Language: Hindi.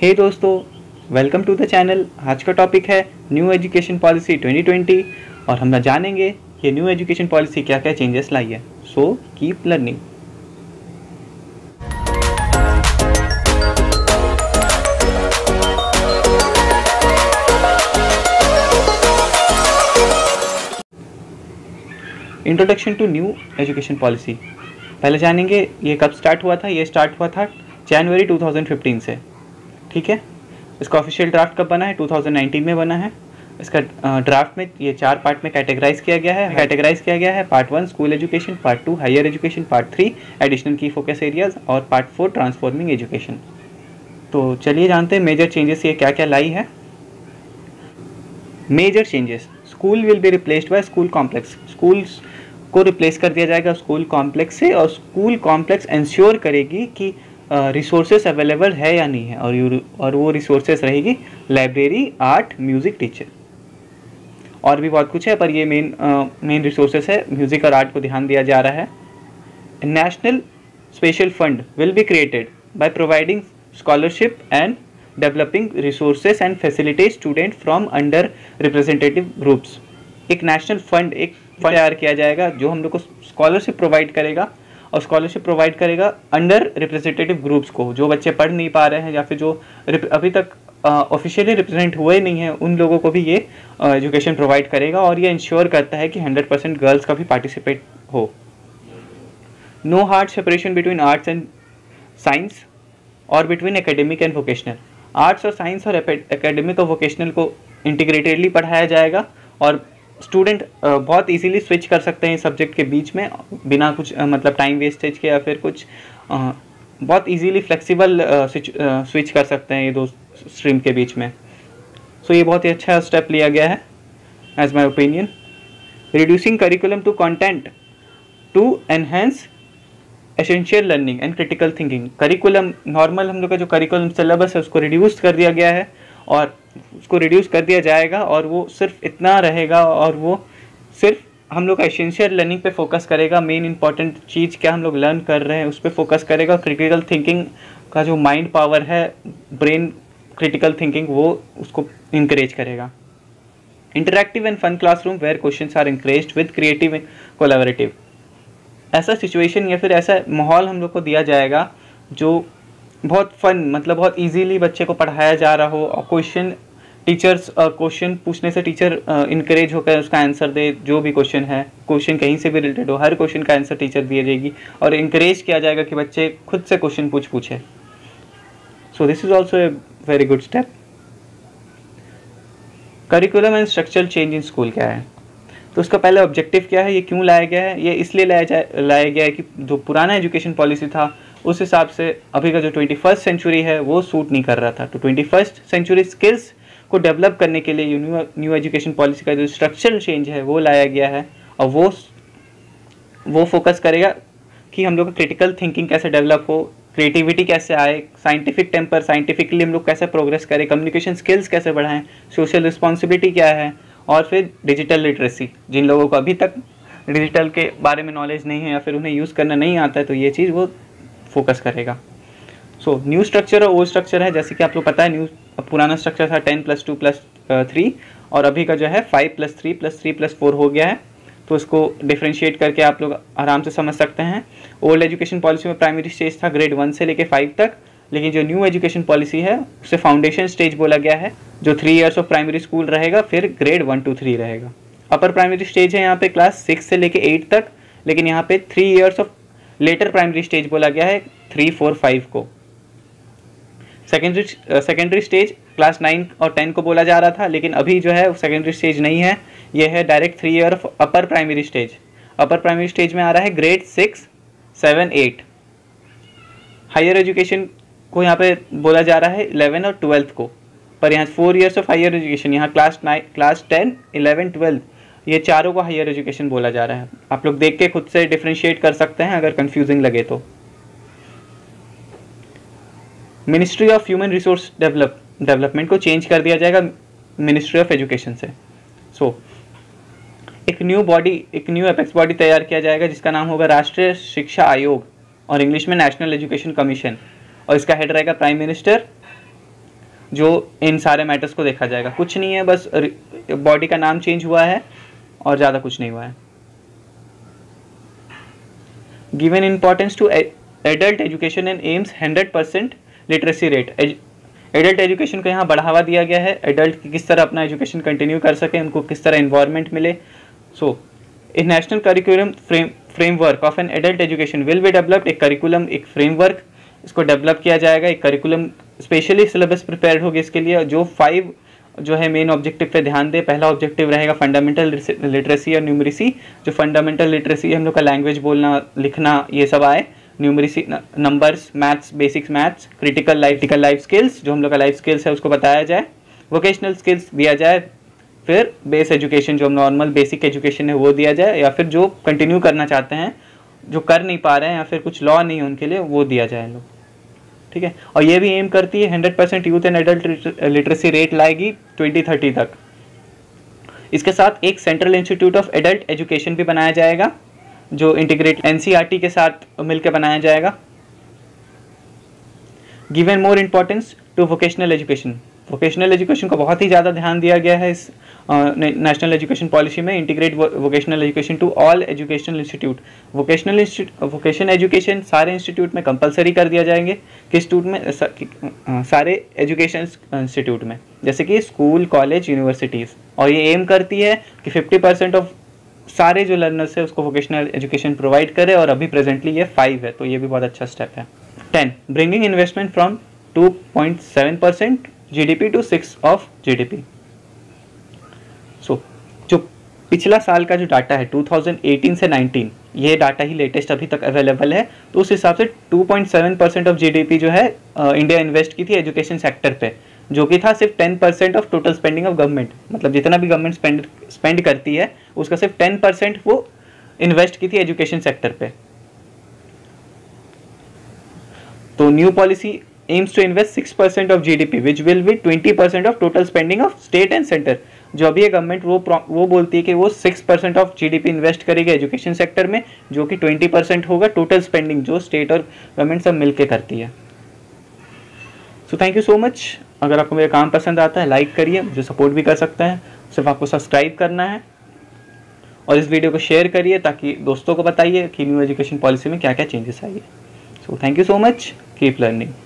हे दोस्तों, वेलकम टू द चैनल। आज का टॉपिक है न्यू एजुकेशन पॉलिसी 2020 और हम जानेंगे ये न्यू एजुकेशन पॉलिसी क्या क्या चेंजेस लाई है। So keep learning. Introduction to new education policy. पहले जानेंगे ये कब स्टार्ट हुआ था। ये स्टार्ट हुआ था जनवरी 2015 से। ठीक है, इसका ऑफिशियल ड्राफ्ट कब बना है? 2019 में बना है। इसका ड्राफ्ट में ये 4 पार्ट में कैटेगराइज किया गया है। Part 1 school education, part 2 higher education, part 3 additional key focus areas और पार्ट 4 ट्रांसफॉर्मिंग एजुकेशन। तो चलिए जानते हैं मेजर चेंजेस ये क्या क्या लाई है। Major changes, school will be replaced by school complex. Schools को रिप्लेस कर दिया जाएगा स्कूल कॉम्प्लेक्स से, और स्कूल कॉम्प्लेक्स इंश्योर करेगी कि रिसोर्सेस अवेलेबल है या नहीं है, और वो रिसोर्सेस रहेगी लाइब्रेरी, आर्ट, म्यूज़िक टीचर और भी बहुत कुछ है, पर ये मेन रिसोर्सेस है। म्यूज़िक और आर्ट को ध्यान दिया जा रहा है। National special fund will be created by providing scholarship and developing resources and facilitate student from under representative groups. एक नेशनल फंड तैयार किया जाएगा जो हम लोग को स्कॉलरशिप प्रोवाइड करेगा, और स्कॉलरशिप प्रोवाइड करेगा अंडर रिप्रेजेंटेटिव ग्रुप्स को, जो बच्चे पढ़ नहीं पा रहे हैं या फिर जो अभी तक ऑफिशियली रिप्रेजेंट हुए नहीं हैं, उन लोगों को भी ये एजुकेशन प्रोवाइड करेगा। और ये इंश्योर करता है कि 100% गर्ल्स का भी पार्टिसिपेट हो। No hard separation between arts and science और between academic and vocational. Arts और साइंस और एकेडमिक और वोकेशनल को इंटीग्रेटेडली पढ़ाया जाएगा, और स्टूडेंट बहुत इजीली स्विच कर सकते हैं सब्जेक्ट के बीच में बिना कुछ मतलब टाइम वेस्टेज के, या फिर कुछ बहुत इजीली फ्लेक्सिबल स्विच कर सकते हैं ये दो स्ट्रीम के बीच में। सो ये बहुत ही अच्छा स्टेप लिया गया है as my opinion. Reducing curriculum to content to enhance essential learning and critical thinking. Curriculum normal हम लोग का जो करिकुलम सिलेबस है उसको रिड्यूस कर दिया गया है, और उसको रिड्यूस कर दिया जाएगा, और वो सिर्फ इतना रहेगा, और वो सिर्फ हम लोग का एसेंशियल लर्निंग पे फोकस करेगा। मेन इंपॉर्टेंट चीज़ क्या हम लोग लर्न कर रहे हैं उस पर फोकस करेगा। क्रिटिकल थिंकिंग का जो माइंड पावर है, ब्रेन क्रिटिकल थिंकिंग, वो उसको इंकरेज करेगा। Interactive and fun classroom where questions are encouraged with creative collaborative. ऐसा सिचुएशन या फिर ऐसा माहौल हम लोग को दिया जाएगा जो बहुत फन, मतलब बहुत इजीली बच्चे को पढ़ाया जा रहा हो, और क्वेश्चन पूछने से टीचर इनकरेज होकर उसका आंसर दे। जो भी क्वेश्चन है, क्वेश्चन कहीं से भी रिलेटेड हो, हर क्वेश्चन का आंसर टीचर दिए जाएगी, और इनकरेज किया जाएगा कि बच्चे खुद से क्वेश्चन पूछे। So this is also a very good step. Curriculum and structural change in school क्या है? तो उसका पहले ऑब्जेक्टिव क्या है, ये क्यों लाया गया है? ये इसलिए लाया गया है कि जो पुराना एजुकेशन पॉलिसी था उस हिसाब से अभी का जो 21st सेंचुरी है वो सूट नहीं कर रहा था। तो 21st सेंचुरी स्किल्स को डेवलप करने के लिए न्यू एजुकेशन पॉलिसी का जो स्ट्रक्चरल चेंज है वो लाया गया है, और वो फोकस करेगा कि हम लोग का क्रिटिकल थिंकिंग कैसे डेवलप हो, क्रिएटिविटी कैसे आए, साइंटिफिक टेम्पर, साइंटिफिकली हम लोग कैसे प्रोग्रेस करें, कम्युनिकेशन स्किल्स कैसे बढ़ाएं, सोशल रिस्पॉन्सिबिलिटी क्या है, और फिर डिजिटल लिटरेसी। जिन लोगों को अभी तक डिजिटल के बारे में नॉलेज नहीं है या फिर उन्हें यूज़ करना नहीं आता है, तो ये चीज़ वो फोकस करेगा। सो न्यू स्ट्रक्चर और ओल्ड स्ट्रक्चर है, जैसे कि आप लोग पता है पुराना स्ट्रक्चर था 10+2+3, और अभी का जो है 5+3+3+4 हो गया है। तो इसको डिफ्रेंशिएट करके आप लोग आराम से समझ सकते हैं। ओल्ड एजुकेशन पॉलिसी में प्राइमरी स्टेज था ग्रेड 1 से लेके 5 तक, लेकिन जो न्यू एजुकेशन पॉलिसी है उसे फाउंडेशन स्टेज बोला गया है, जो 3 इयर्स ऑफ प्राइमरी स्कूल रहेगा, फिर ग्रेड 1 to 3 रहेगा। अपर प्राइमरी स्टेज है यहाँ पे क्लास 6 से लेके 8 तक, लेकिन यहाँ पे 3 years of later primary stage बोला गया है 3, 4, 5 को। सेकेंडरी स्टेज क्लास 9 और 10 को बोला जा रहा था, लेकिन अभी जो है सेकेंडरी स्टेज नहीं है, ये है direct 3 year of upper primary stage. Upper primary stage में आ रहा है ग्रेड 6, 7, 8। हायर एजुकेशन को यहाँ पे बोला जा रहा है 11 और 12 को, पर यहाँ 4 इयर्स ऑफ हायर एजुकेशन, यहाँ क्लास 10, 11, 12 ये चारों को हायर एजुकेशन बोला जा रहा है। आप लोग देख के खुद से डिफ्रेंशिएट कर सकते हैं अगर कंफ्यूजिंग लगे तो। Ministry of human resource development को चेंज कर दिया जाएगा मिनिस्ट्री ऑफ एजुकेशन से। सो एक न्यू एपेक्स बॉडी तैयार किया जाएगा जिसका नाम होगा राष्ट्रीय शिक्षा आयोग, और इंग्लिश में नेशनल एजुकेशन कमीशन, और इसका हेड रहेगा प्राइम मिनिस्टर, जो इन सारे मैटर्स को देखा जाएगा। कुछ नहीं है, बस बॉडी का नाम चेंज हुआ है और ज़्यादा कुछ नहीं हुआ है। Given importance to adult education and aims 100% literacy rate. Adult education को यहाँ बढ़ावा दिया गया है, एडल्ट किस तरह अपना एजुकेशन कंटिन्यू कर सकें, उनको किस तरह इन्वायरमेंट मिले। So a national curriculum framework of an adult education will be developed. एक करिकुलम, एक फ्रेमवर्क इसको डेवलप किया जाएगा, एक करिकुलम स्पेशली सिलेबस प्रिपेयर होगी इसके लिए, जो 5 जो है मेन ऑब्जेक्टिव पे ध्यान दे। पहला ऑब्जेक्टिव रहेगा फंडामेंटल लिटरेसी और न्यूमरेसी। जो फंडामेंटल लिटरेसी हम लोग का लैंग्वेज बोलना लिखना ये सब आए, numeracy numbers, maths, basics maths, critical life skills जो हम लोग का लाइफ स्किल्स है उसको बताया जाए, वोकेशनल स्किल्स दिया जाए, फिर बेस एजुकेशन जो नॉर्मल बेसिक एजुकेशन है वो दिया जाए, या फिर जो कंटिन्यू करना चाहते हैं, जो कर नहीं पा रहे हैं या फिर कुछ लॉ नहीं है उनके लिए, वो दिया जाए लोग। ठीक है, और ये भी एम करती है 100% youth and adult literacy rate लाएगी 2030 तक। इसके साथ एक central institute of adult education भी बनाया जाएगा, जो इंटीग्रेट एनसीईआरटी के साथ मिलकर बनाया जाएगा। Given more importance to vocational education. Vocational education को बहुत ही ज़्यादा ध्यान दिया गया है इस नेशनल एजुकेशन पॉलिसी में। Integrate vocational education to all educational institute. Vocation education सारे इंस्टीट्यूट में कंपलसरी कर दिया जाएंगे। किस इंस्टीट्यूट में? सारे एजुकेशन इंस्टीट्यूट में, जैसे कि स्कूल, कॉलेज, यूनिवर्सिटीज़। और ये एम करती है कि 50% ऑफ सारे जो लर्नर्स है उसको वोकेशनल एजुकेशन प्रोवाइड करे, और अभी प्रेजेंटली ये 5 है, तो ये भी बहुत अच्छा स्टेप है। 10 bringing investment from 2.7% GDP to 6 of GDP। So जो पिछला साल का जो डाटा है 2018 से 19, ये डाटा ही लेटेस्ट अभी तक अवेलेबल है, तो उस हिसाब से 2.7% ऑफ GDP जो है इंडिया इन्वेस्ट की थी एजुकेशन सेक्टर पे, जो कि था सिर्फ 10% of total spending of government. मतलब जितना भी गवर्नमेंट स्पेंड करती है उसका सिर्फ 10% वो इन्वेस्ट की थी एजुकेशन सेक्टर पे। तो new policy aims to invest 6% of GDP which will be 20% of total spending of state and center। जो अभी ये गवर्नमेंट वो बोलती है कि वो 6% ऑफ GDP इन्वेस्ट करेगी एजुकेशन सेक्टर में, जो कि 20% होगा टोटल स्पेंडिंग जो स्टेट और गवर्नमेंट सब मिलके करती है। So thank you so much. अगर आपको मेरा काम पसंद आता है लाइक करिए, मुझे सपोर्ट भी कर सकते हैं, सिर्फ आपको सब्सक्राइब करना है, और इस वीडियो को शेयर करिए ताकि दोस्तों को बताइए कि न्यू एजुकेशन पॉलिसी में क्या क्या चेंजेस आइए। So thank you so much, keep learning.